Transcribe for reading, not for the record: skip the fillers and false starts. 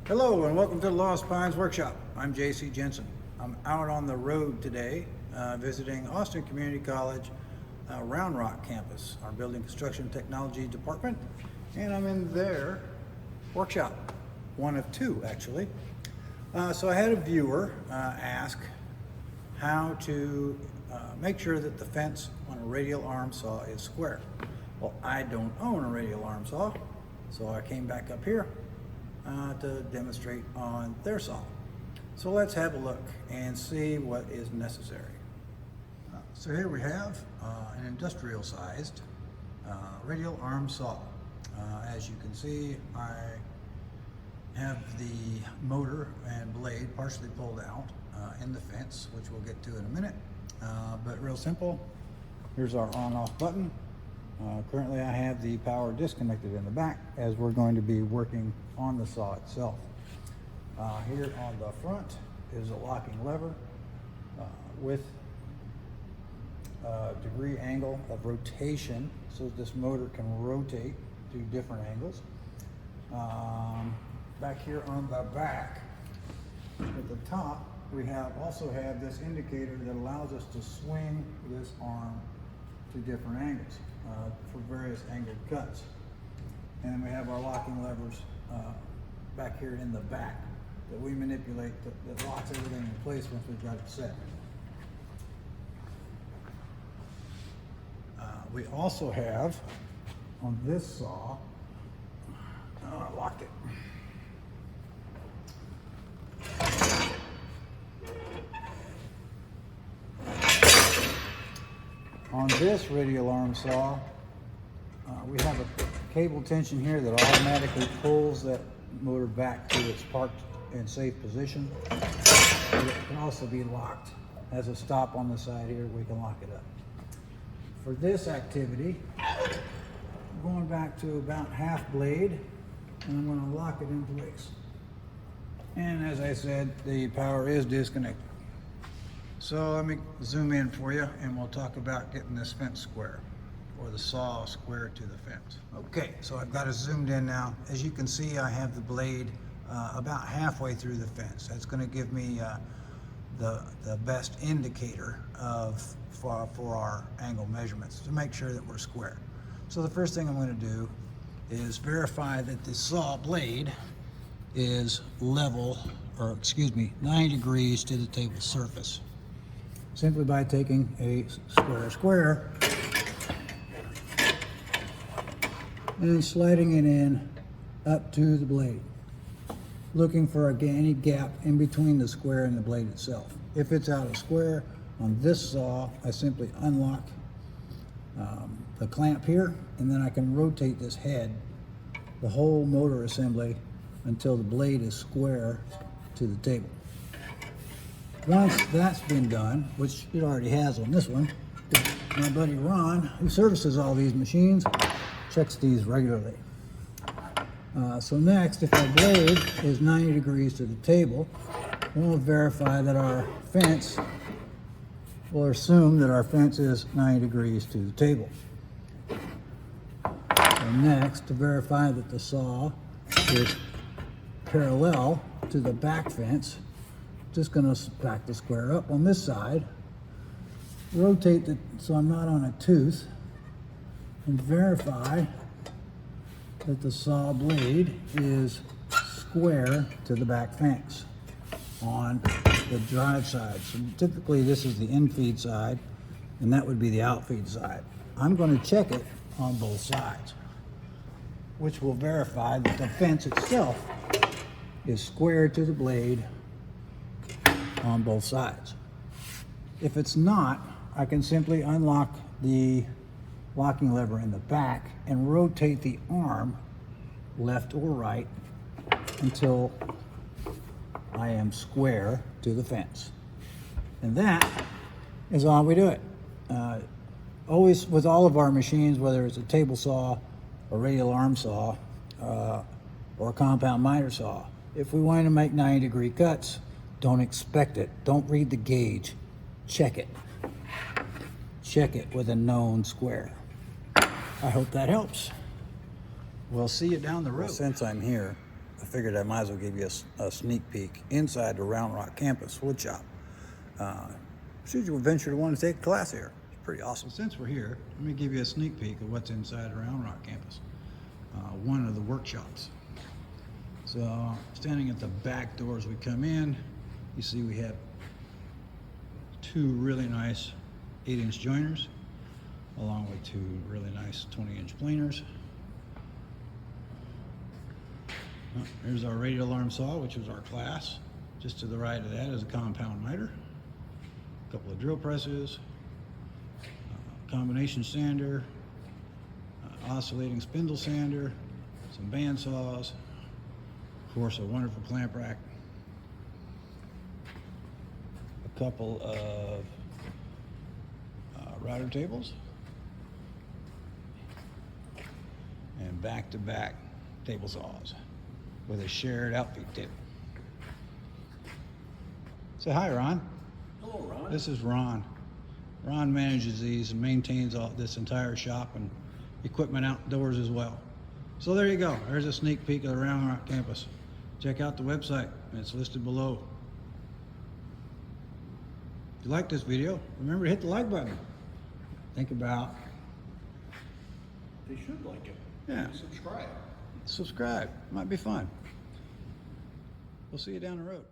Hello and welcome to the Lost Pines Workshop. I'm J.C. Jensen. I'm out on the road today visiting Austin Community College Round Rock campus, our Building Construction Technology department, and I'm in their workshop, one of two actually. So I had a viewer ask how to make sure that the fence on a radial arm saw is square. Well, I don't own a radial arm saw, so I came back up here to demonstrate on their saw. So let's have a look and see what is necessary. So here we have an industrial sized radial arm saw. As you can see, I have the motor and blade partially pulled out in the fence, which we'll get to in a minute. But real simple, here's our on-off button. Currently I have the power disconnected in the back as we're going to be working on the saw itself. Here on the front is a locking lever with a degree angle of rotation so this motor can rotate to different angles. Back here on the back at the top we also have this indicator that allows us to swing this arm to different angles for various angled cuts. And then we have our locking levers back here in the back that we manipulate that locks everything in place once we've got it set. We also have on this saw, I locked it. On this radial arm saw, we have a cable tension here that automatically pulls that motor back to its parked and safe position. It can also be locked. Has a stop on the side here, we can lock it up. For this activity, I'm going back to about half blade, and I'm going to lock it in place. And as I said, the power is disconnected. So let me zoom in for you and we'll talk about getting this fence square, or the saw square to the fence. Okay, so I've got it zoomed in now. As you can see, I have the blade about halfway through the fence. That's going to give me the best indicator for our angle measurements to make sure that we're square. So the first thing I'm going to do is verify that the saw blade is level, or excuse me, 90 degrees to the table surface. Simply by taking a square and sliding it in up to the blade, looking for any gap in between the square and the blade itself. If it's out of square on this saw, I simply unlock the clamp here, and then I can rotate this head, the whole motor assembly, until the blade is square to the table. Once that's been done, which it already has on this one, my buddy Ron, who services all these machines, checks these regularly. So next, if our blade is 90 degrees to the table, we'll verify that our fence, we'll assume that our fence is 90 degrees to the table. And next, to verify that the saw is parallel to the back fence, just going to back the square up on this side, rotate it so I'm not on a tooth, and verify that the saw blade is square to the back fence on the drive side. So typically this is the in-feed side, and that would be the out-feed side. I'm going to check it on both sides, which will verify that the fence itself is square to the blade on both sides. If it's not, I can simply unlock the locking lever in the back and rotate the arm left or right until I am square to the fence. And that is how we do it. Always with all of our machines, whether it's a table saw, a radial arm saw, or a compound miter saw, if we want to make 90-degree cuts, don't expect it. Don't read the gauge. Check it. Check it with a known square. I hope that helps. We'll see you down the road. Well, since I'm here, I figured I might as well give you a sneak peek inside the Round Rock campus wood shop. Should you venture to want to take a class here? It's pretty awesome. Since we're here, let me give you a sneak peek of what's inside the Round Rock campus. One of the workshops. So standing at the back door as we come in, you see we have two really nice 8-inch joiners, along with two really nice 20-inch planers. Here's our Radial Arm Saw, which was our class. Just to the right of that is a compound miter, a couple of drill presses, combination sander, oscillating spindle sander, some band saws, of course a wonderful clamp rack, a couple of router tables, and back-to-back table saws with a shared outfeed tip. Say hi, Ron. Hello, Ron. This is Ron. Ron manages these and maintains this entire shop and equipment outdoors as well. So there you go. There's a sneak peek of the Round Rock campus. Check out the website. It's listed below. If you like this video, remember to hit the like button. Think about... They should like it. Yeah. And subscribe. Subscribe. Might be fun. We'll see you down the road.